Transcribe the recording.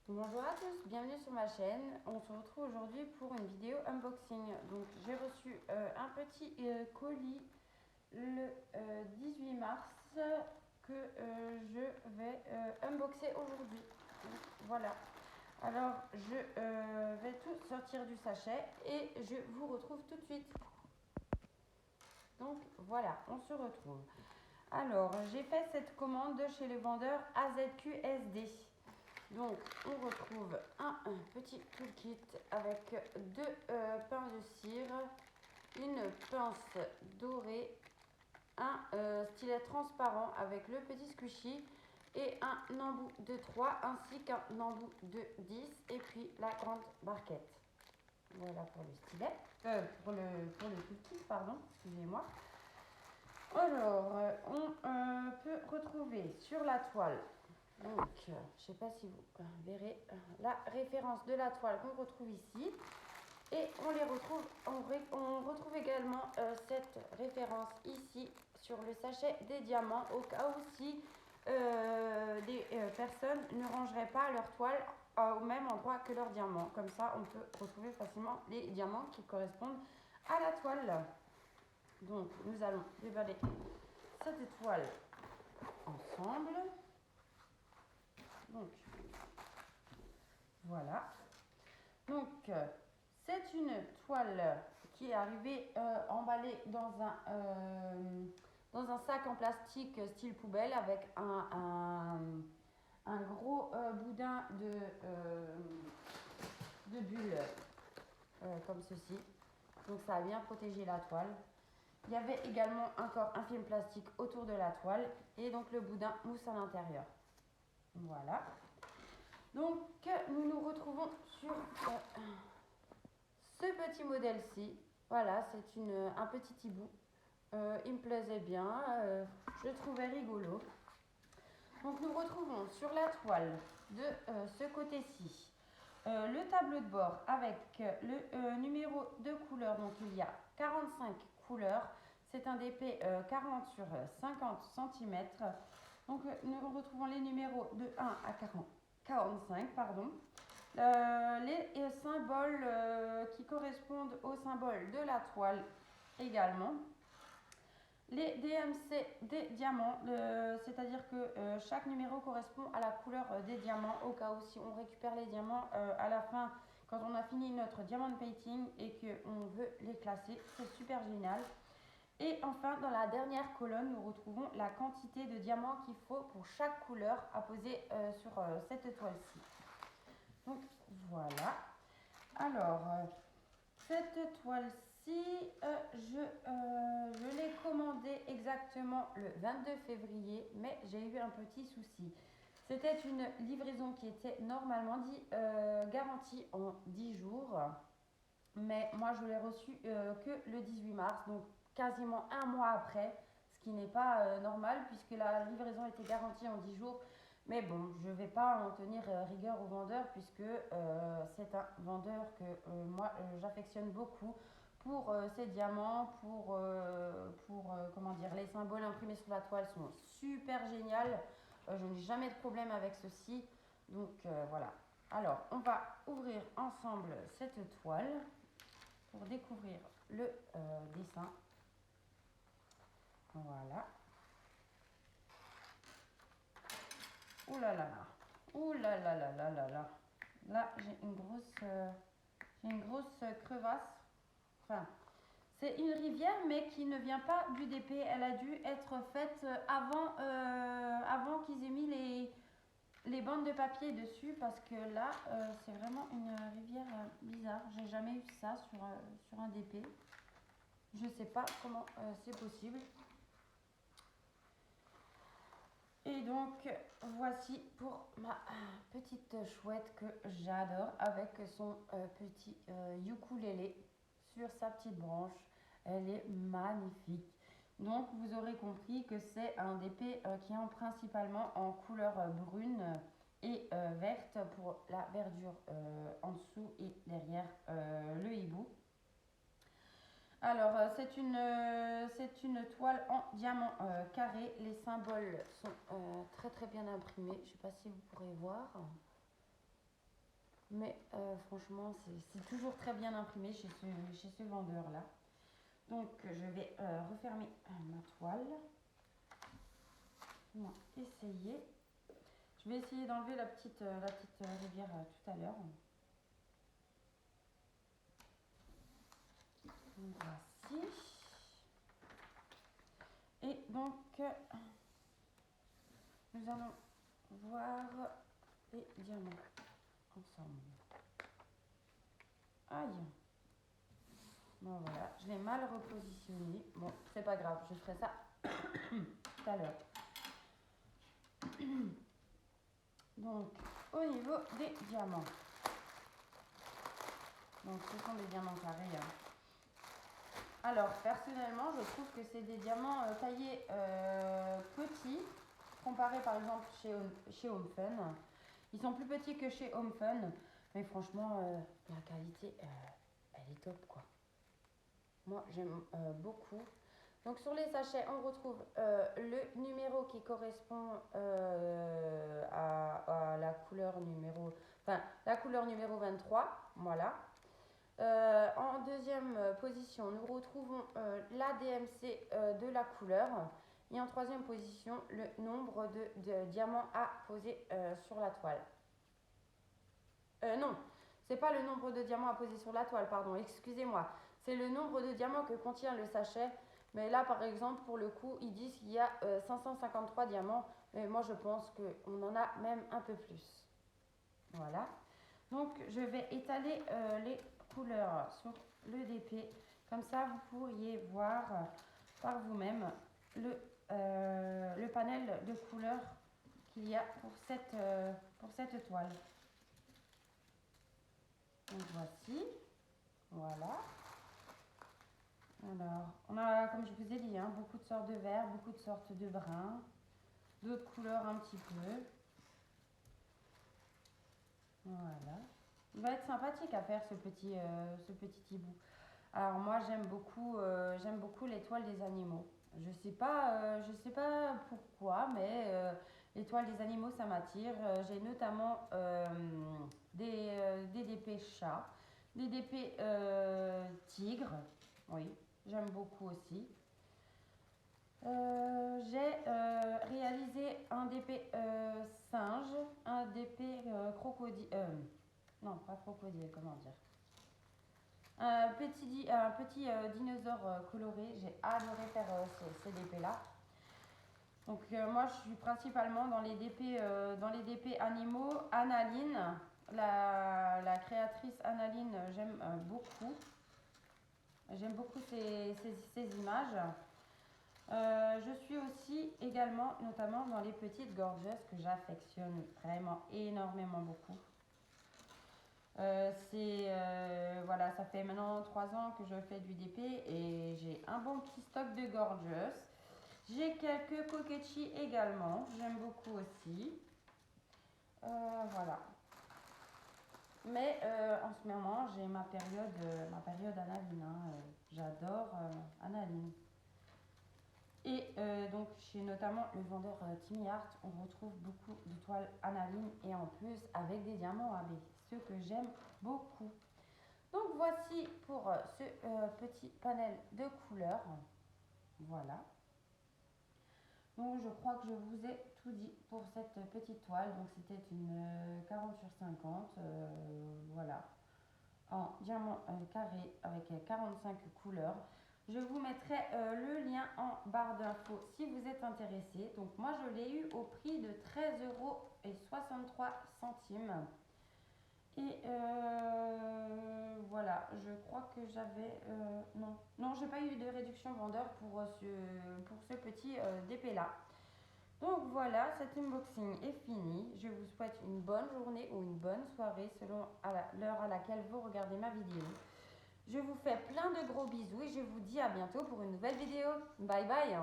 Bonjour à tous, bienvenue sur ma chaîne. On se retrouve aujourd'hui pour une vidéo unboxing. Donc j'ai reçu un petit colis le 18 mars que je vais unboxer aujourd'hui. Voilà. Alors je vais tout sortir du sachet et je vous retrouve tout de suite. Donc voilà, on se retrouve. Alors j'ai fait cette commande chez le vendeur AZQSD. Donc, on retrouve un petit toolkit avec deux pinces de cire, une pince dorée, un stylet transparent avec le petit squishy et un embout de 3 ainsi qu'un embout de 10 et puis la grande barquette. Voilà pour le stylet, pour le toolkit, pardon, excusez-moi. Alors, on peut retrouver sur la toile. Donc, je ne sais pas si vous verrez la référence de la toile qu'on retrouve ici. Et on retrouve également cette référence ici sur le sachet des diamants au cas où si des personnes ne rangeraient pas leur toile au même endroit que leurs diamants. Comme ça, on peut retrouver facilement les diamants qui correspondent à la toile. Donc, nous allons déballer cette toile ensemble. Donc, voilà. Donc, c'est une toile qui est arrivée emballée dans un sac en plastique style poubelle avec un gros boudin de bulles comme ceci. Donc, ça a bien protégé la toile. Il y avait également encore un film plastique autour de la toile et donc le boudin mousse à l'intérieur. Voilà. Donc, nous nous retrouvons sur ce petit modèle-ci. Voilà, c'est un petit hibou. Il me plaisait bien, je le trouvais rigolo. Donc, nous retrouvons sur la toile de ce côté-ci le tableau de bord avec le numéro de couleur. Donc, il y a 45 couleurs. C'est un DP 40 sur 50 cm. Donc, nous retrouvons les numéros de 1 à 45, pardon. Les symboles qui correspondent aux symboles de la toile également. Les DMC des diamants, c'est-à-dire que chaque numéro correspond à la couleur des diamants au cas où si on récupère les diamants à la fin quand on a fini notre diamond painting et qu'on veut les classer. C'est super génial. Et enfin, dans la dernière colonne, nous retrouvons la quantité de diamants qu'il faut pour chaque couleur à poser sur cette toile-ci. Donc voilà. Alors, cette toile-ci, je l'ai commandée exactement le 22 février, mais j'ai eu un petit souci. C'était une livraison qui était normalement garantie en 10 jours, mais moi je l'ai reçue que le 18 mars, donc quasiment un mois après, ce qui n'est pas normal puisque la livraison était garantie en 10 jours. Mais bon, je ne vais pas en tenir rigueur au vendeur puisque c'est un vendeur que moi j'affectionne beaucoup pour ses diamants, comment dire, les symboles imprimés sur la toile sont super géniaux. Je n'ai jamais de problème avec ceci. Donc voilà. Alors, on va ouvrir ensemble cette toile pour découvrir le dessin. Voilà. Ouh là là là. Ouh là là là là là là. Là, j'ai une grosse crevasse. Enfin, c'est une rivière, mais qui ne vient pas du DP. Elle a dû être faite avant qu'ils aient mis les bandes de papier dessus, parce que là, c'est vraiment une rivière bizarre. J'ai jamais eu ça sur un DP. Je ne sais pas comment c'est possible. Et donc, voici pour ma petite chouette que j'adore avec son petit ukulélé sur sa petite branche. Elle est magnifique. Donc, vous aurez compris que c'est un DP qui est principalement en couleur brune et verte pour la verdure en dessous et derrière le hibou. Alors, c'est une toile en diamant carré. Les symboles sont très très bien imprimés. Je ne sais pas si vous pourrez voir. Mais franchement, c'est toujours très bien imprimé chez ce vendeur-là. Donc, je vais refermer ma toile. On va essayer. Je vais essayer d'enlever la petite rivière tout à l'heure. Voici. Et donc, nous allons voir les diamants ensemble. Aïe. Bon voilà, je l'ai mal repositionné. Bon, c'est pas grave, je ferai ça tout à l'heure. Donc, au niveau des diamants. Donc, ce sont des diamants carrés. Alors, personnellement, je trouve que c'est des diamants taillés petits, comparés par exemple chez Home Fun. Ils sont plus petits que chez Home Fun, mais franchement, la qualité, elle est top, quoi. Moi, j'aime beaucoup. Donc, sur les sachets, on retrouve le numéro qui correspond à la couleur numéro... Enfin, la couleur numéro 23, voilà. En deuxième position, nous retrouvons la DMC de la couleur. Et en troisième position, le nombre de diamants à poser sur la toile. Non, c'est pas le nombre de diamants à poser sur la toile, pardon, excusez-moi. C'est le nombre de diamants que contient le sachet. Mais là, par exemple, pour le coup, ils disent qu'il y a 553 diamants. Mais moi, je pense qu'on en a même un peu plus. Voilà. Donc, je vais étaler les couleurs sur le DP. Comme ça, vous pourriez voir par vous-même le panel de couleurs qu'il y a pour cette toile. Donc, voici. Voilà. Alors, on a, comme je vous ai dit, beaucoup de sortes de verts, beaucoup de sortes de bruns, d'autres couleurs un petit peu. Voilà. Il va être sympathique à faire ce petit hibou. Alors moi j'aime beaucoup les toiles des animaux. Je sais pas pourquoi, mais les toiles des animaux ça m'attire. J'ai notamment des DP chats, des DP tigres. Oui, j'aime beaucoup aussi. J'ai réalisé un DP singe, un DP crocodile. Non, pas crocodile, comment dire. Un petit dinosaure coloré. J'ai adoré faire ces DP-là. Donc moi, je suis principalement dans les DP animaux. Analine, la créatrice Analine, j'aime beaucoup. J'aime beaucoup ces images. Je suis aussi également, notamment dans les petites gorgeous que j'affectionne vraiment énormément beaucoup. Voilà, ça fait maintenant 3 ans que je fais du DP et j'ai un bon petit stock de gorgeous. J'ai quelques kokechi également, j'aime beaucoup aussi. Voilà. Mais en ce moment, j'ai ma période Analine. J'adore Analine. Et donc chez notamment le vendeur Timmy Art, on retrouve beaucoup de toiles Analine et en plus avec des diamants AB, ce que j'aime beaucoup. Donc voici pour ce petit panel de couleurs. Voilà. Donc je crois que je vous ai tout dit pour cette petite toile. Donc c'était une 40 sur 50. Voilà. En diamant carré avec 45 couleurs. Je vous mettrai le lien en barre d'infos si vous êtes intéressé. Donc moi je l'ai eu au prix de 13,63 €. Et voilà, je crois que j'avais... non, j'ai pas eu de réduction vendeur pour ce petit DP là. Donc voilà, cet unboxing est fini. Je vous souhaite une bonne journée ou une bonne soirée selon l'heure à laquelle vous regardez ma vidéo. Je vous fais plein de gros bisous et je vous dis à bientôt pour une nouvelle vidéo. Bye bye.